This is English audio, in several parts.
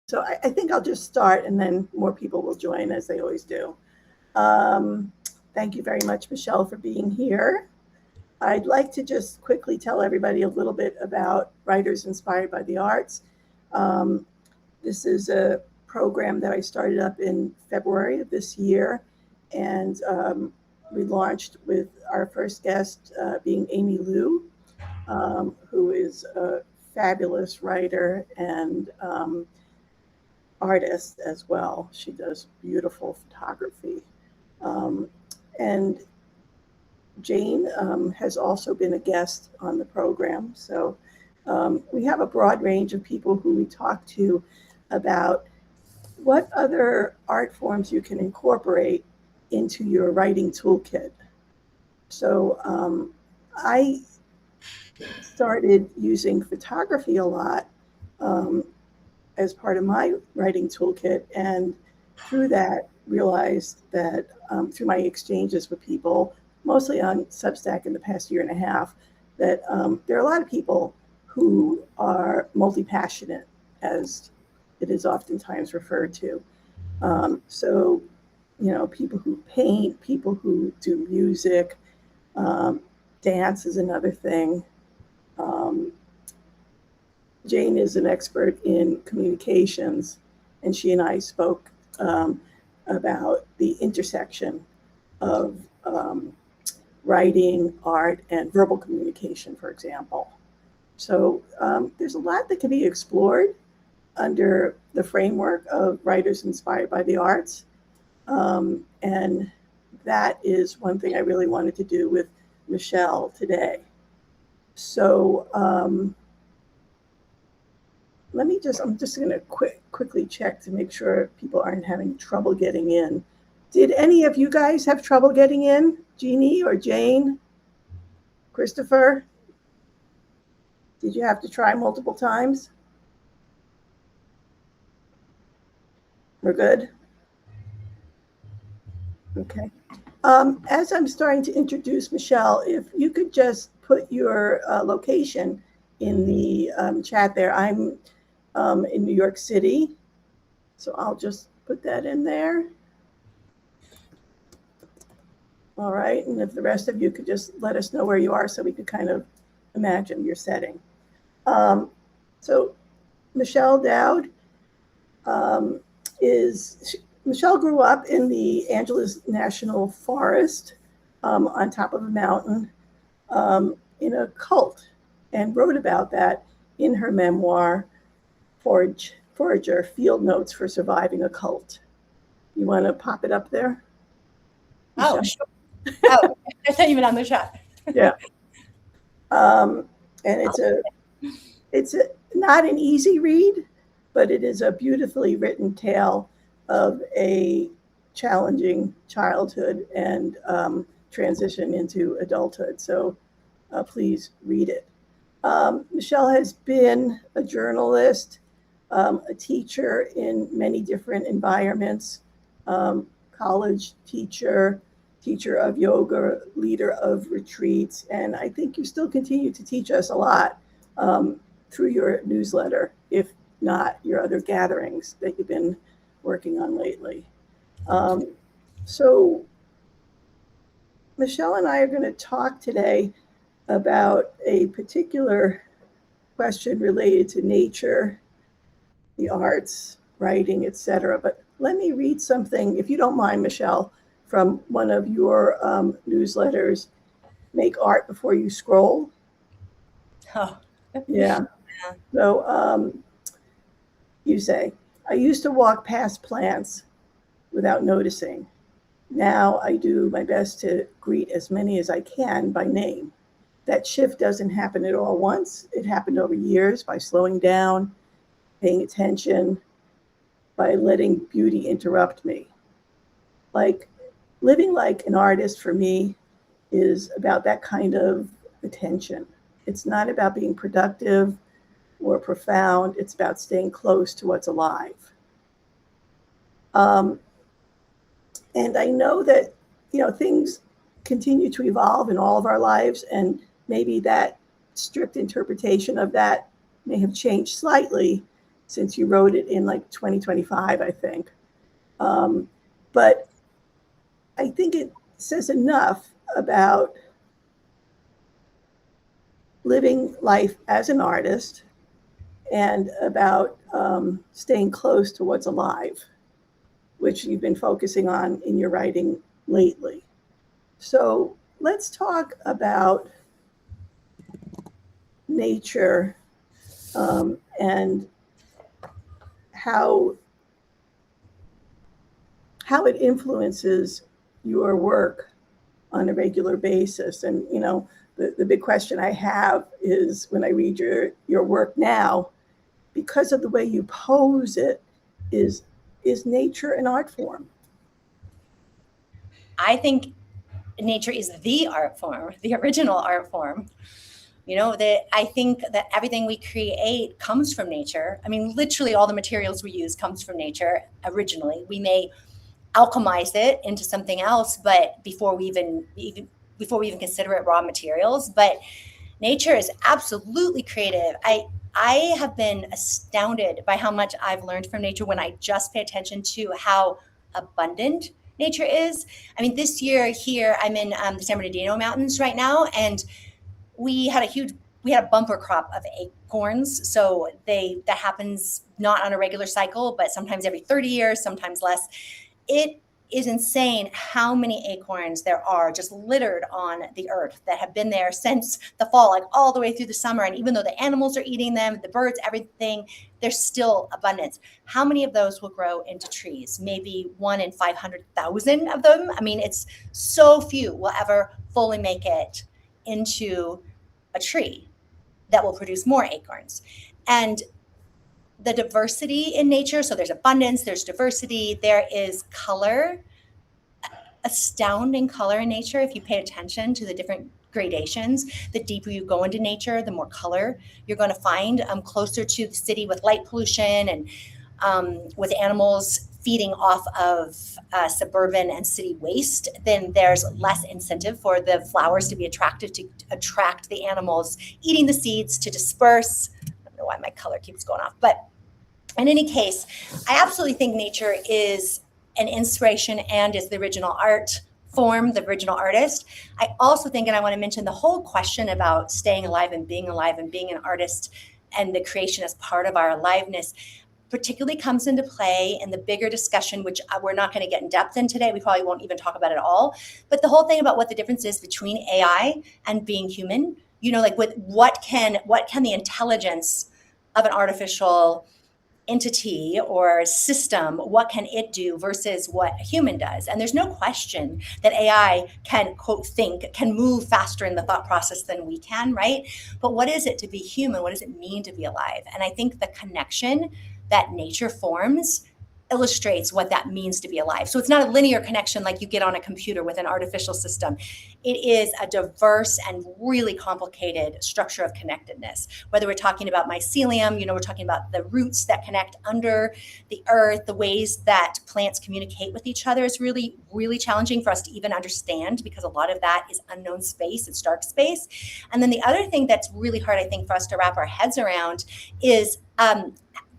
So I think I'll just start, and then more people will join, as they always do. Thank you very much, Michelle, for being here. I'd like to just quickly tell everybody a little bit about Writers Inspired by the Arts. Um, this is a program that I started up in February of this year, and we launched with our first guest being Amy Liu, who is a fabulous writer and artist as well. She does beautiful photography. Um, and Jane has also been a guest on the program. So we have a broad range of people who we talk to about what other art forms you can incorporate into your writing toolkit. So I started using photography a lot as part of my writing toolkit, and through that realized that through my exchanges with people, mostly on Substack in the past year and a half, that there are a lot of people who are multi-passionate, as it is oftentimes referred to. So, you know, people who paint, people who do music, dance is another thing. Jane is an expert in communications, and she and I spoke about the intersection of writing, art, and verbal communication, for example. So there's a lot that can be explored under the framework of Writers Inspired by the Arts. And that is one thing I really wanted to do with Michelle today. So I'm just going to quickly check to make sure people aren't having trouble getting in. Did any of you guys have trouble getting in? Jeannie or Jane? Christopher? Did you have to try multiple times? We're good? Okay. As I'm starting to introduce Michelle, if you could just put your location in the chat there. I'm in New York City, so I'll just put that in there. All right, and if the rest of you could just let us know where you are so we could kind of imagine your setting. So Michelle Dowd Michelle grew up in the Angeles National Forest on top of a mountain in a cult, and wrote about that in her memoir, Forager, Field Notes for Surviving a Cult. You want to pop it up there? Oh, sure. Oh, I thought you meant on the chat. Yeah. And it's not an easy read, but it is a beautifully written tale of a challenging childhood and transition into adulthood. So please read it. Michelle has been a journalist, a teacher in many different environments, college teacher, teacher of yoga, leader of retreats, and I think you still continue to teach us a lot through your newsletter, if not your other gatherings that you've been working on lately. So Michelle and I are going to talk today about a particular question related to nature, the arts, writing, etc. But let me read something, if you don't mind, Michelle, from one of your newsletters, Make Art Before You Scroll. Oh. Yeah. So you say, I used to walk past plants without noticing. Now I do my best to greet as many as I can by name. That shift doesn't happen at all once. It happened over years by slowing down, paying attention, by letting beauty interrupt me. Like living like an artist for me is about that kind of attention. It's not about being productive or profound. It's about staying close to what's alive. And I know that, you know, things continue to evolve in all of our lives, and maybe that strict interpretation of that may have changed slightly, since you wrote it in like 2025, I think. But I think it says enough about living life as an artist and about staying close to what's alive, which you've been focusing on in your writing lately. So let's talk about nature and how it influences your work on a regular basis. And, you know, the big question I have is when I read your work now, because of the way you pose it, is nature an art form? I think nature is the art form, the original art form. You know, that I think that everything we create comes from nature. I mean, literally all the materials we use comes from nature originally. We may alchemize it into something else, but before we even consider it raw materials. But nature is absolutely creative. I have been astounded by how much I've learned from nature when I just pay attention to how abundant nature is. I mean, this year here, I'm in the San Bernardino Mountains right now, and we had a bumper crop of acorns. So that happens not on a regular cycle, but sometimes every 30 years, sometimes less. It is insane how many acorns there are just littered on the earth that have been there since the fall, like all the way through the summer. And even though the animals are eating them, the birds, everything, there's still abundance. How many of those will grow into trees? Maybe 1 in 500,000 of them. I mean, it's so few will ever fully make it into a tree that will produce more acorns. And the diversity in nature, so there's abundance, there's diversity, there is color, astounding color in nature. If you pay attention to the different gradations, the deeper you go into nature, the more color you're going to find. Closer to the city with light pollution and with animals feeding off of suburban and city waste, then there's less incentive for the flowers to be attractive to attract the animals eating the seeds to disperse. I don't know why my color keeps going off, but in any case, I absolutely think nature is an inspiration and is the original art form, the original artist. I also think, and I want to mention the whole question about staying alive and being an artist and the creation as part of our aliveness particularly comes into play in the bigger discussion, which we're not going to get in depth in today. We probably won't even talk about it all. But the whole thing about what the difference is between AI and being human, you know, like with what can the intelligence of an artificial entity or system, what can it do versus what a human does? And there's no question that AI can, quote, can move faster in the thought process than we can, right? But what is it to be human? What does it mean to be alive? And I think the connection that nature forms illustrates what that means to be alive. So it's not a linear connection like you get on a computer with an artificial system. It is a diverse and really complicated structure of connectedness. Whether we're talking about mycelium, you know, we're talking about the roots that connect under the earth, the ways that plants communicate with each other is really, really challenging for us to even understand because a lot of that is unknown space, it's dark space. And then the other thing that's really hard, I think, for us to wrap our heads around is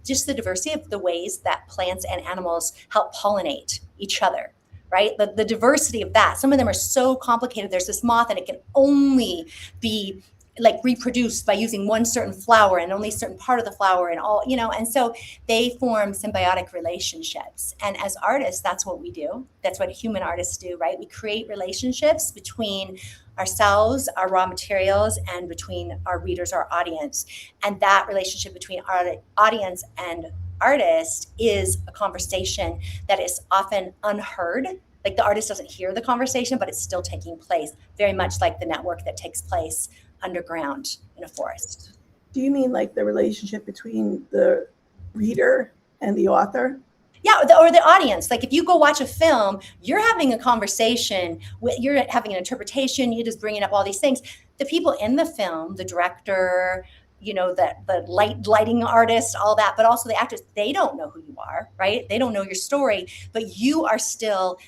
just the diversity of the ways that plants and animals help pollinate each other, right? The diversity of that. Some of them are so complicated. There's this moth and it can only be like reproduced by using one certain flower and only a certain part of the flower and all, you know, and so they form symbiotic relationships. And as artists, that's what we do. That's what human artists do, right? We create relationships between ourselves, our raw materials, and between our readers, our audience. And that relationship between our audience and artist is a conversation that is often unheard. Like the artist doesn't hear the conversation, but it's still taking place, very much like the network that takes place underground in a forest. Do you mean like the relationship between the reader and the author? Yeah, or the audience. Like if you go watch a film, you're having a conversation, you're having an interpretation, you're just bringing up all these things. The people in the film, the director, you know, the lighting artist, all that, but also the actors, they don't know who you are, right? They don't know your story, but you are still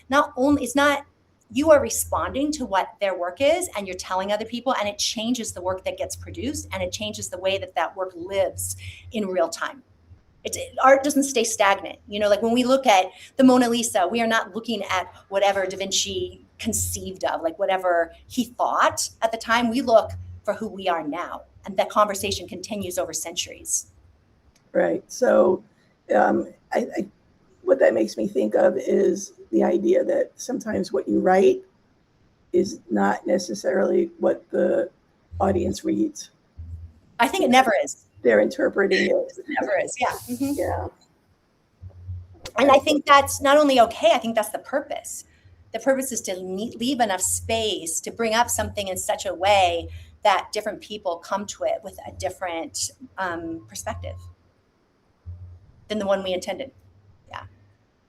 you are responding to what their work is and you're telling other people, and it changes the work that gets produced and it changes the way that work lives in real time. Art doesn't stay stagnant. Like when we look at the Mona Lisa, we are not looking at whatever Da Vinci conceived of, like whatever he thought at the time. We look for who we are now. And that conversation continues over centuries. Right. So what that makes me think of is the idea that sometimes what you write is not necessarily what the audience reads. I think it never is. They're interpreting it. It never is. Yeah. Mm-hmm. Yeah. And I think that's not only okay, I think that's the purpose. The purpose is to leave enough space to bring up something in such a way that different people come to it with a different perspective than the one we intended. Yeah.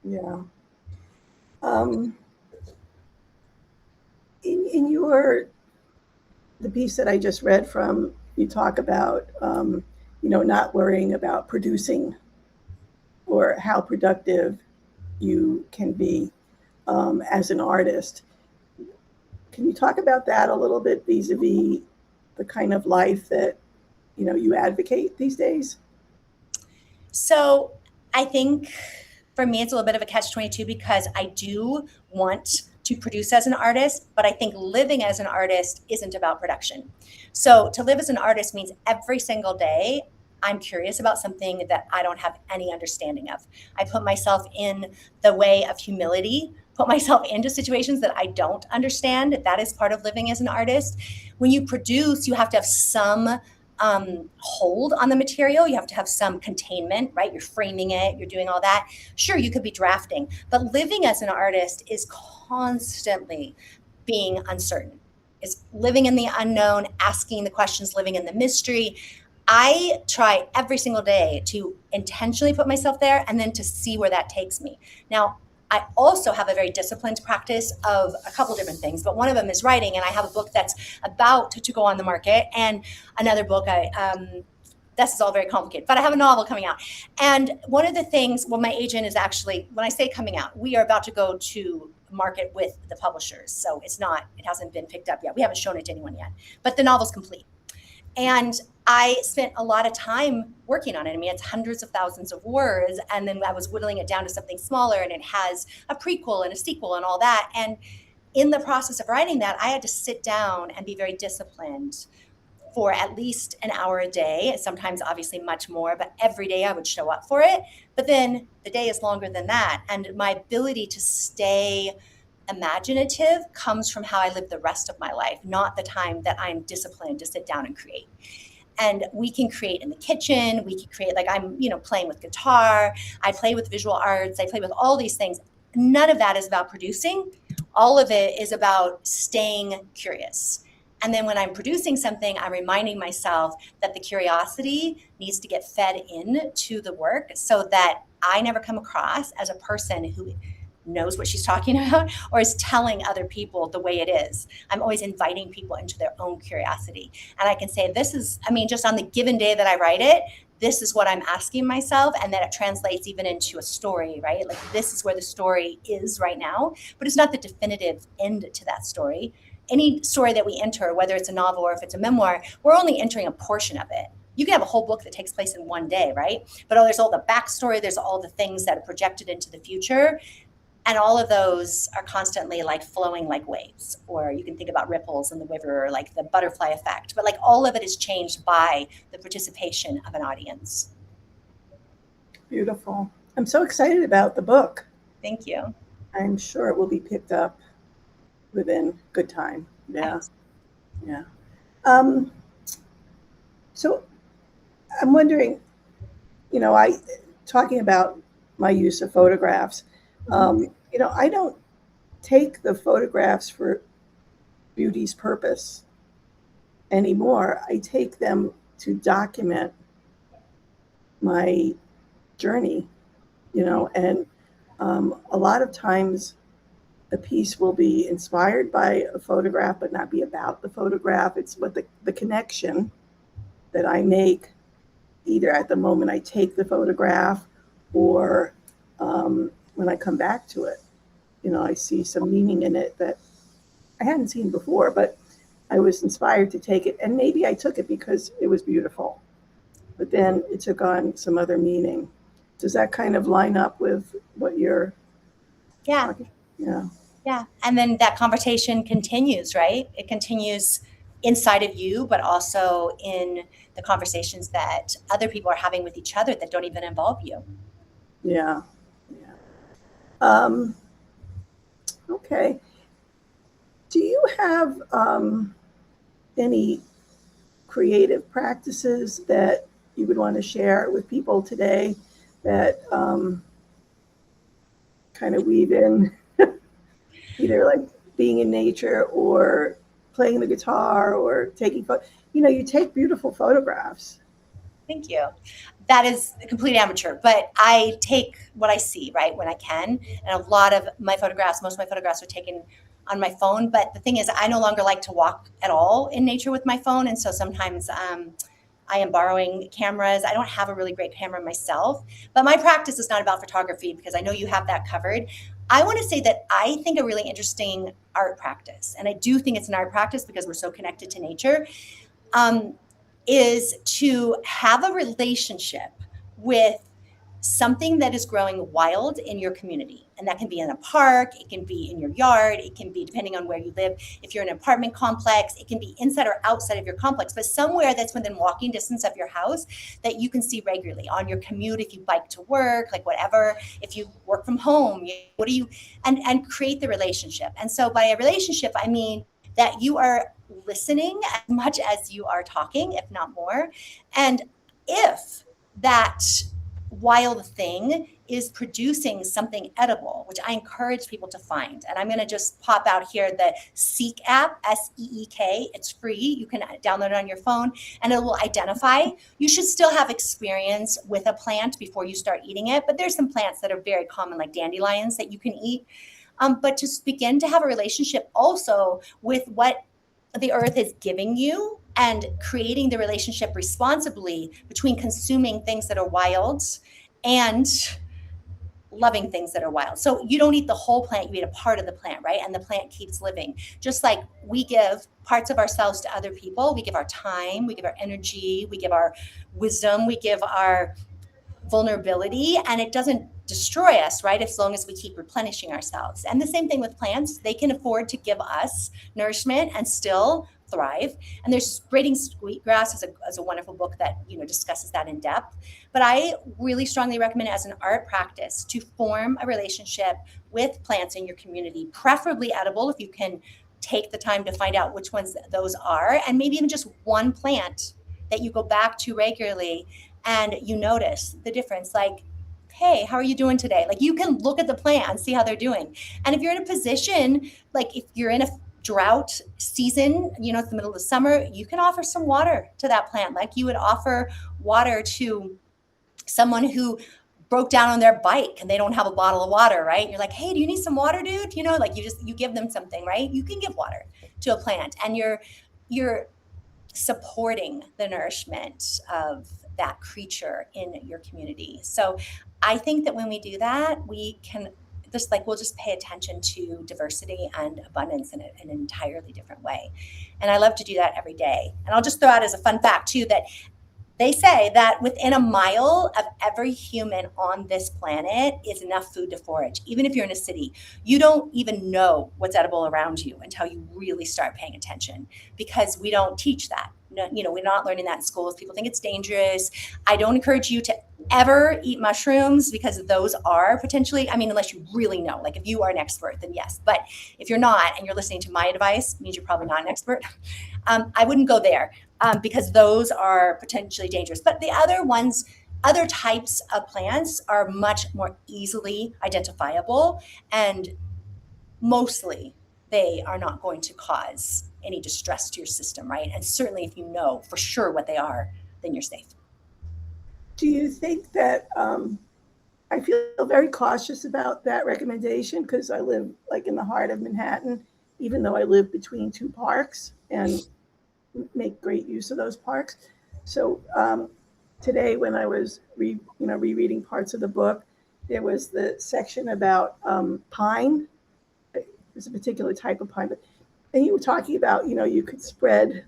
Yeah. In the piece that I just read from, you talk about, not worrying about producing or how productive you can be as an artist. Can you talk about that a little bit vis-a-vis the kind of life that, you advocate these days? So I think for me, it's a little bit of a catch-22 because I do want to produce as an artist, but I think living as an artist isn't about production. So to live as an artist means every single day I'm curious about something that I don't have any understanding of. I put myself in the way of humility, put myself into situations that I don't understand. That is part of living as an artist. When you produce, you have to have some hold on the material. You have to have some containment, right? You're framing it, you're doing all that. Sure, you could be drafting, but living as an artist is constantly being uncertain. It's living in the unknown, asking the questions, living in the mystery. I try every single day to intentionally put myself there and then to see where that takes me. Now, I also have a very disciplined practice of a couple different things, but one of them is writing, and I have a book that's about to go on the market, and another book this is all very complicated, but I have a novel coming out. And one of the things, well, my agent is actually, when I say coming out, we are about to go to market with the publishers. So it hasn't been picked up yet. We haven't shown it to anyone yet, but the novel's complete. And I spent a lot of time working on it. I mean, it's hundreds of thousands of words. And then I was whittling it down to something smaller, and it has a prequel and a sequel and all that. And in the process of writing that, I had to sit down and be very disciplined for at least an hour a day, sometimes obviously much more, but every day I would show up for it. But then the day is longer than that. And my ability to stay imaginative comes from how I live the rest of my life, not the time that I'm disciplined to sit down and create. And we can create in the kitchen. We can create, like I'm, playing with guitar. I play with visual arts. I play with all these things. None of that is about producing. All of it is about staying curious. And then when I'm producing something, I'm reminding myself that the curiosity needs to get fed into the work so that I never come across as a person who knows what she's talking about or is telling other people the way it is. I'm always inviting people into their own curiosity. And I can say, just on the given day that I write it, this is what I'm asking myself. And then it translates even into a story, right? Like this is where the story is right now, but it's not the definitive end to that story. Any story that we enter, whether it's a novel or if it's a memoir, we're only entering a portion of it. You can have a whole book that takes place in one day, right? But there's all the backstory, there's all the things that are projected into the future. And all of those are constantly like flowing like waves, or you can think about ripples in the river, like the butterfly effect. But like all of it is changed by the participation of an audience. Beautiful. I'm so excited about the book. Thank you. I'm sure it will be picked up within good time. Yeah. Thanks. Yeah. So I'm wondering, talking about my use of photographs, I don't take the photographs for beauty's purpose anymore. I take them to document my journey, and a lot of times a piece will be inspired by a photograph, but not be about the photograph. It's what the connection that I make either at the moment I take the photograph or when I come back to it. I see some meaning in it that I hadn't seen before, but I was inspired to take it. And maybe I took it because it was beautiful, but then it took on some other meaning. Does that kind of line up with what you're Yeah. talking? Yeah. Yeah. And then that conversation continues, right? It continues inside of you, but also in the conversations that other people are having with each other that don't even involve you. Yeah. Yeah. Um, okay. Do you have any creative practices that you would want to share with people today that kind of weave in either like being in nature or playing the guitar or taking you take beautiful photographs. Thank you. That is a complete amateur, but I take what I see, right, when I can. And a lot of my photographs, most of my photographs are taken on my phone. But the thing is, I no longer like to walk at all in nature with my phone. And so sometimes I am borrowing cameras. I don't have a really great camera myself, but my practice is not about photography because I know you have that covered. I want to say that I think a really interesting art practice, and I do think it's an art practice because we're so connected to nature, um, is to have a relationship with something that is growing wild in your community. And that can be in a park, it can be in your yard, it can be depending on where you live. If you're in an apartment complex, it can be inside or outside of your complex, but somewhere that's within walking distance of your house that you can see regularly on your commute, if you bike to work, like whatever, if you work from home, what do you, and create the relationship. And so by a relationship, I mean that you are listening as much as you are talking, if not more. And if that wild thing is producing something edible, which I encourage people to find. And I'm going to just pop out here the Seek app, SEEK. It's free. You can download it on your phone and it will identify. You should still have experience with a plant before you start eating it. But there's some plants that are very common, like dandelions, that you can eat. But to begin to have a relationship also with what the earth is giving you and creating the relationship responsibly between consuming things that are wild and loving things that are wild. So you don't eat the whole plant, you eat a part of the plant, right? And the plant keeps living. Just like we give parts of ourselves to other people, we give our time, we give our energy, we give our wisdom, we give our vulnerability, and it doesn't destroy us, right? As long as we keep replenishing ourselves. And the same thing with plants. They can afford to give us nourishment and still thrive. And there's Braiding Sweetgrass as a wonderful book that, discusses that in depth. But I really strongly recommend it as an art practice to form a relationship with plants in your community, preferably edible if you can take the time to find out which ones those are, and maybe even just one plant that you go back to regularly and you notice the difference. Like, hey, how are you doing today? Like, you can look at the plant and see how they're doing. And if you're in a position, like if you're in a drought season, it's the middle of the summer, you can offer some water to that plant, like you would offer water to someone who broke down on their bike and they don't have a bottle of water, right? You're like, hey, do you need some water, dude? Like you give them something, right? You can give water to a plant, and you're supporting the nourishment of that creature in your community. So I think that when we do that, we can we'll just pay attention to diversity and abundance in an entirely different way. And I love to do that every day. And I'll just throw out as a fun fact too, that they say that within a mile of every human on this planet is enough food to forage. Even if you're in a city, you don't even know what's edible around you until you really start paying attention, because we don't teach that. No, we're not learning that in schools. People think it's dangerous. I don't encourage you to ever eat mushrooms, because those are potentially, unless you really know, like if you are an expert, then yes. But if you're not, and you're listening to my advice, it means you're probably not an expert. I wouldn't go there. Because those are potentially dangerous. But the other types of plants are much more easily identifiable, and mostly they are not going to cause any distress to your system, right? And certainly if you know for sure what they are, then you're safe. Do you think that I feel very cautious about that recommendation, because I live like in the heart of Manhattan, even though I live between two parks and make great use of those parks. So today, when I was rereading parts of the book, there was the section about pine. There's a particular type of pine, and you were talking about you could spread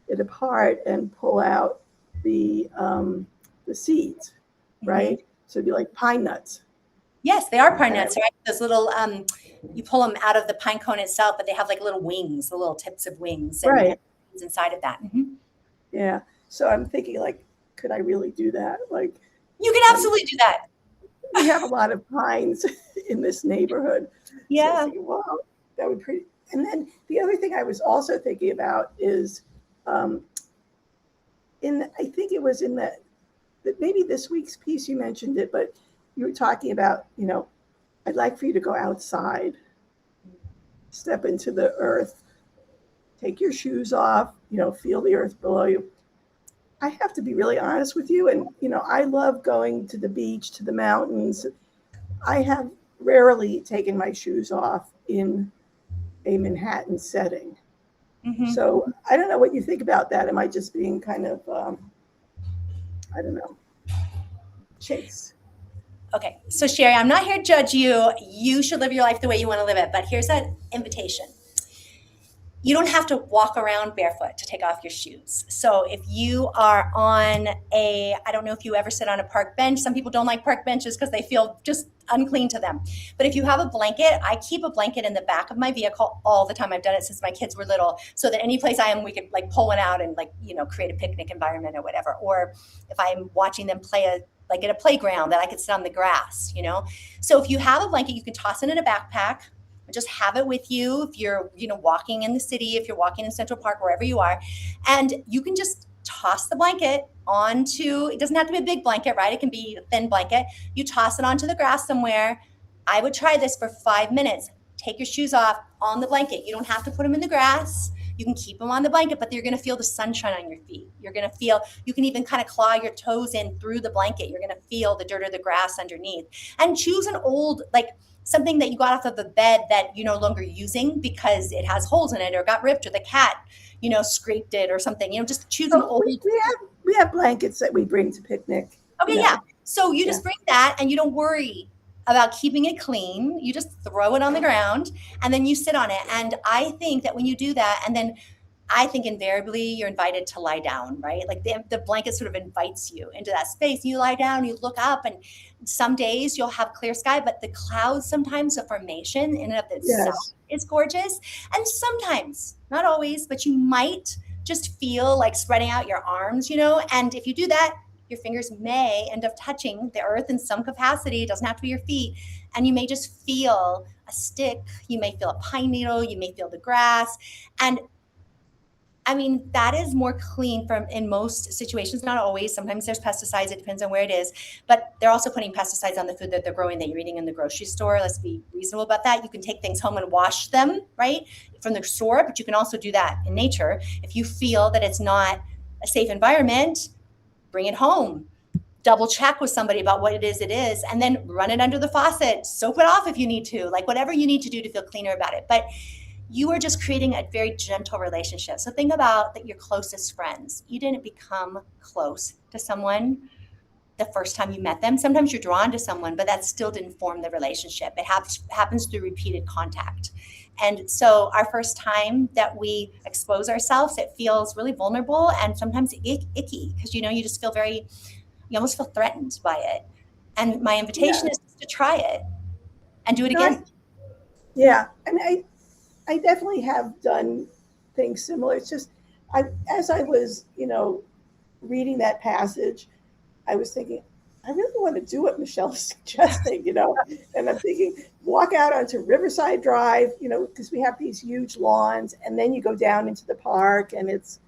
it apart and pull out the seeds, right? So it'd be like pine nuts. Yes, they are pine nuts, right? Those little, you pull them out of the pine cone itself, but they have like little wings, the little tips of wings, and Right. inside of that. Mm-hmm. Yeah. So I'm thinking, like, could I really do that? Like, You can absolutely do that. we have a lot of pines in this neighborhood. Yeah. So I'm thinking, wow, that would be pretty. And then the other thing I was also thinking about is, I think it was in maybe this week's piece you mentioned it, but you were talking about, I'd like for you to go outside, step into the earth, take your shoes off, feel the earth below you. I have to be really honest with you. And, I love going to the beach, to the mountains. I have rarely taken my shoes off in a Manhattan setting. Mm-hmm. So I don't know what you think about that. Am I just being kind of, I don't know, chase? Okay, so Sherry, I'm not here to judge you. You should live your life the way you want to live it, but here's that invitation. You don't have to walk around barefoot to take off your shoes. So if you are on I don't know if you ever sit on a park bench. Some people don't like park benches because they feel just unclean to them. But if you have a blanket, I keep a blanket in the back of my vehicle all the time. I've done it since my kids were little, so that any place I am, we could like pull one out and create a picnic environment or whatever. Or if I'm watching them play like at a playground, that I could sit on the grass, So if you have a blanket, you can toss it in a backpack. Just have it with you if you're, walking in the city, if you're walking in Central Park, wherever you are. And you can just toss the blanket onto, it doesn't have to be a big blanket, right? It can be a thin blanket. You toss it onto the grass somewhere. I would try this for 5 minutes. Take your shoes off on the blanket. You don't have to put them in the grass. You can keep them on the blanket, but you're going to feel the sunshine on your feet. You're going to feel, you can even kind of claw your toes in through the blanket. You're going to feel the dirt or the grass underneath. And choose an old, something that you got off of a bed that you're no longer using because it has holes in it or got ripped or the cat, scraped it or something. Just choose an old. We have blankets that we bring to picnic. Okay, yeah. So you just bring that and you don't worry about keeping it clean. You just throw it on the ground and then you sit on it. And I think that when you do that, and then I think invariably you're invited to lie down, right? Like the blanket sort of invites you into that space. You lie down, you look up, and some days you'll have clear sky, but the clouds sometimes, the formation in and of itself is gorgeous. And sometimes, not always, but you might just feel like spreading out your arms, and if you do that, your fingers may end up touching the earth in some capacity. It doesn't have to be your feet. And you may just feel a stick. You may feel a pine needle. You may feel the grass. And I mean, that is more clean in most situations, not always. Sometimes there's pesticides. It depends on where it is. But they're also putting pesticides on the food that they're growing that you're eating in the grocery store. Let's be reasonable about that. You can take things home and wash them, right, from the store. But you can also do that in nature. If you feel that it's not a safe environment, bring it home. Double check with somebody about what it is, and then run it under the faucet. Soap it off if you need to. Like whatever you need to do to feel cleaner about it. But you are just creating a very gentle relationship. So think about that your closest friends. You didn't become close to someone the first time you met them. Sometimes you're drawn to someone, but that still didn't form the relationship. It happens through repeated contact. And so our first time that we expose ourselves, it feels really vulnerable and sometimes icky because, you just feel you almost feel threatened by it. And my invitation is to try it and do it again. Yeah. And I definitely have done things similar. It's just, as I was, reading that passage, I was thinking, I really want to do what Michelle's suggesting, and I'm thinking, walk out onto Riverside Drive, because we have these huge lawns, and then you go down into the park, and it's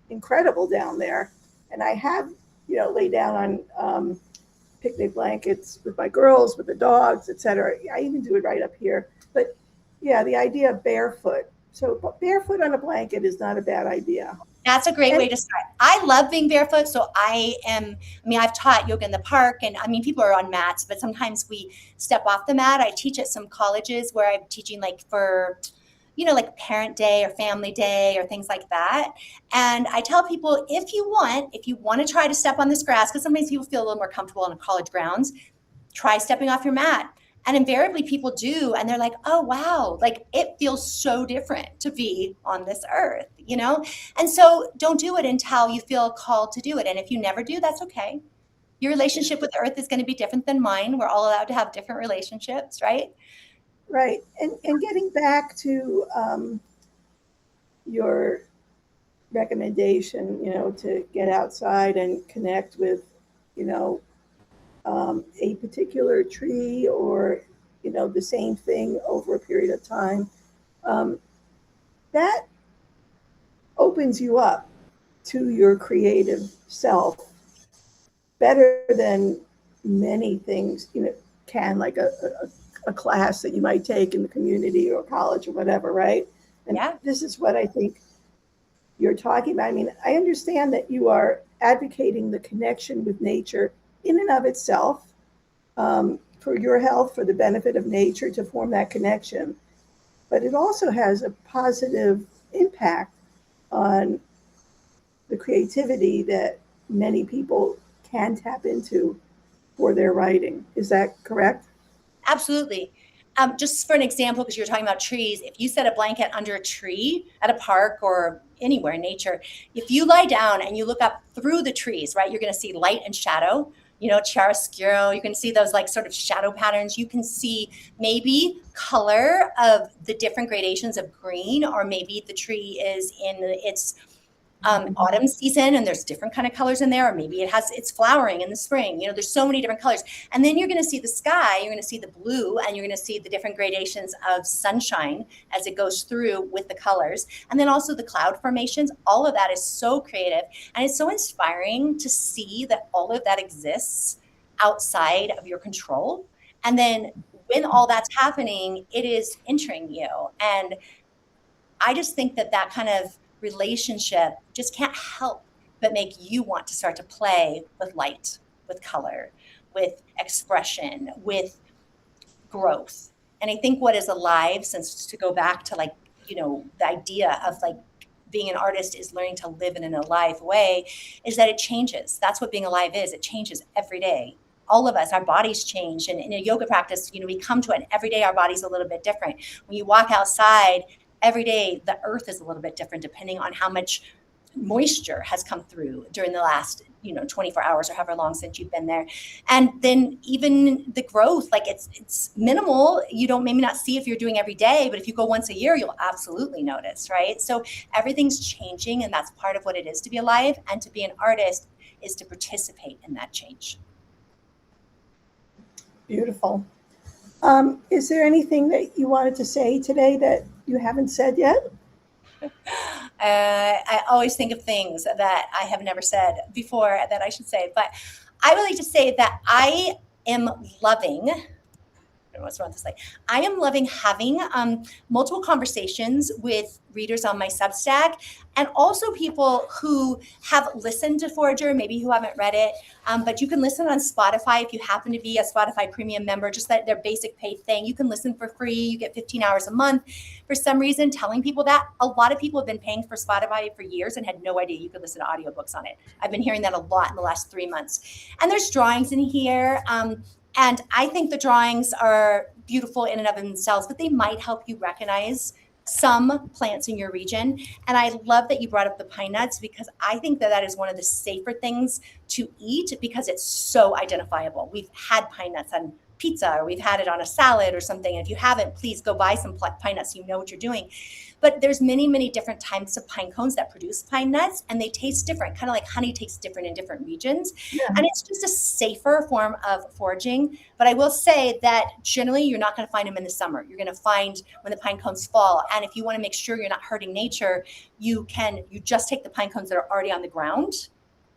incredible down there. And I have, lay down on picnic blankets with my girls, with the dogs, etc. I even do it right up here. But yeah, the idea of barefoot. So barefoot on a blanket is not a bad idea. That's a great way to start. I love being barefoot. So I've taught yoga in the park and people are on mats, but sometimes we step off the mat. I teach at some colleges where I'm teaching for, like parent day or family day or things like that. And I tell people, if you want to try to step on this grass, because sometimes people feel a little more comfortable on college grounds, try stepping off your mat. And invariably people do. And they're like, oh, wow, it feels so different to be on this earth, And so don't do it until you feel called to do it. And if you never do, that's okay. Your relationship with the earth is going to be different than mine. We're all allowed to have different relationships, right? Right. And getting back to your recommendation, to get outside and connect with, you know, a particular tree or, the same thing over a period of time, um, that opens you up to your creative self better than many things, can, like a class that you might take in the community or college or whatever, right? And Yeah. this is what I think you're talking about. I mean, I understand that you are advocating the connection with nature in and of itself, for your health, for the benefit of nature, to form that connection. But it also has a positive impact on the creativity that many people can tap into for their writing. Is that correct? Absolutely. Just for an example, because you're talking about trees, if you set a blanket under a tree at a park or anywhere in nature, if you lie down and you look up through the trees, right, you're going to see light and shadow, chiaroscuro. You can see those like sort of shadow patterns. You can see maybe color of the different gradations of green, or maybe the tree is in its autumn season and there's different kind of colors in there, or maybe it's flowering in the spring. There's so many different colors. And then you're going to see the sky, you're going to see the blue, and you're going to see the different gradations of sunshine as it goes through with the colors. And then also the cloud formations. All of that is so creative, and it's so inspiring to see that all of that exists outside of your control. And then when all that's happening, it is entering you. And I just think that kind of relationship just can't help but make you want to start to play with light, with color, with expression, with growth. And I think what is alive, since to go back to the idea of like being an artist is learning to live in an alive way, is that it changes. That's what being alive is. It changes every day. All of us, our bodies change. And in a yoga practice, we come to it, and every day our body's a little bit different. When you walk outside, every day the earth is a little bit different depending on how much moisture has come through during the last 24 hours or however long since you've been there. And then even the growth, like it's minimal. You don't maybe not see if you're doing every day, but if you go once a year, you'll absolutely notice, right? So everything's changing, and that's part of what it is to be alive. And to be an artist is to participate in that change. Beautiful. Is there anything that you wanted to say today that you haven't said yet? I always think of things that I have never said before that I should say, but I would like to say that I am loving. I don't know what's wrong with this slide. I am loving having multiple conversations with readers on my Substack, and also people who have listened to Forager, maybe who haven't read it. But you can listen on Spotify if you happen to be a Spotify premium member, just that their basic paid thing. You can listen for free. You get 15 hours a month. For some reason, telling people that, a lot of people have been paying for Spotify for years and had no idea you could listen to audiobooks on it. I've been hearing that a lot in the last 3 months. And there's drawings in here. And I think the drawings are beautiful in and of themselves, but they might help you recognize some plants in your region. And I love that you brought up the pine nuts, because I think that is one of the safer things to eat, because it's so identifiable. We've had pine nuts on pizza, or we've had it on a salad or something. And if you haven't, please go buy some pine nuts so you know what you're doing. But there's many, many different types of pine cones that produce pine nuts, and they taste different, kind of like honey tastes different in different regions. Yeah. And it's just a safer form of foraging. But I will say that generally you're not going to find them in the summer. You're going to find when the pine cones fall. And if you want to make sure you're not hurting nature, you just take the pine cones that are already on the ground,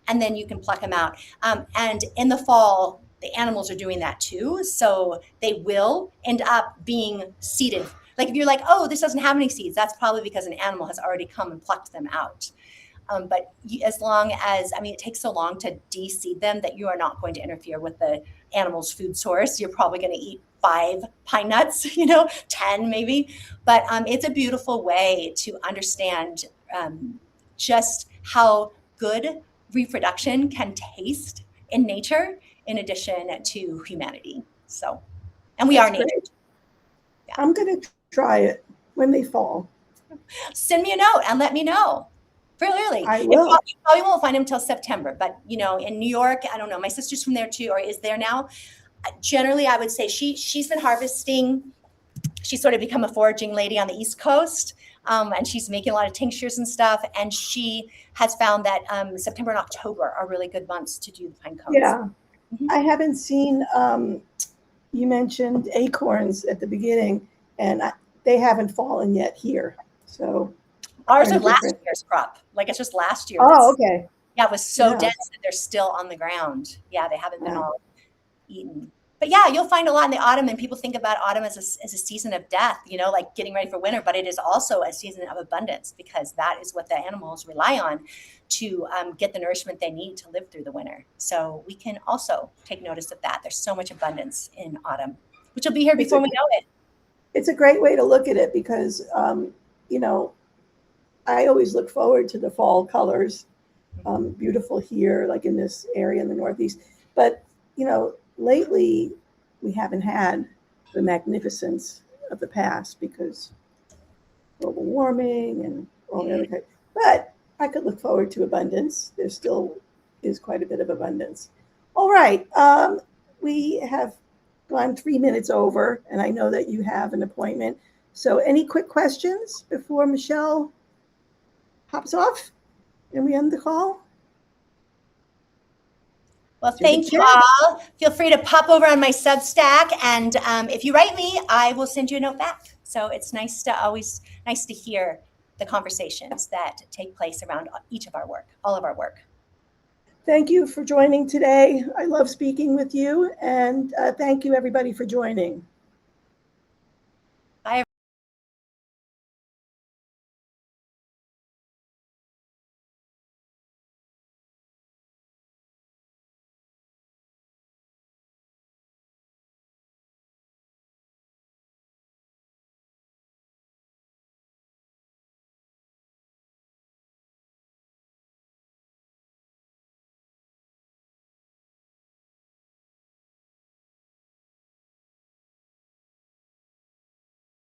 and then you can pluck them out. And in the fall, the animals are doing that too. So they will end up being seeded. Like if you're like, oh, this doesn't have any seeds, that's probably because an animal has already come and plucked them out. But as long as, it takes so long to de-seed them that you are not going to interfere with the animal's food source. You're probably going to eat 5 pine nuts, 10 maybe. But it's a beautiful way to understand just how good reproduction can taste in nature, in addition to humanity. So, and we are nature. Yeah. I'm going to try it when they fall. Send me a note and let me know. Real early. I You will. probably won't find them till September, but you know, in New York, I don't know. My sister's from there too, or is there now. Generally, I would say she's been harvesting. She's sort of become a foraging lady on the East Coast, and she's making a lot of tinctures and stuff. And she has found that September and October are really good months to do the pine cones. Yeah. I haven't seen, you mentioned acorns at the beginning, and they haven't fallen yet here. So ours are last year's crop. Like it's just last year. Oh, okay. Yeah, it was so dense that they're still on the ground. Yeah, they haven't been all eaten. But yeah, you'll find a lot in the autumn, and people think about autumn as a season of death, you know, like getting ready for winter, but it is also a season of abundance because that is what the animals rely on to get the nourishment they need to live through the winter. So we can also take notice of that. There's so much abundance in autumn, which will be here before we know it. It's a great way to look at it because, you know, I always look forward to the fall colors. Beautiful here, like in this area in the Northeast. But, you know, lately we haven't had the magnificence of the past because global warming and all the other kinds. But I could look forward to abundance. There still is quite a bit of abundance. All right. We have gone 3 minutes over, and I know that you have an appointment. So any quick questions before Michelle hops off and we end the call? Well, thank you all. Feel free to pop over on my Substack, and if you write me, I will send you a note back. So it's always nice to hear the conversations that take place around each of our work, all of our work. Thank you for joining today. I love speaking with you, and thank you everybody for joining.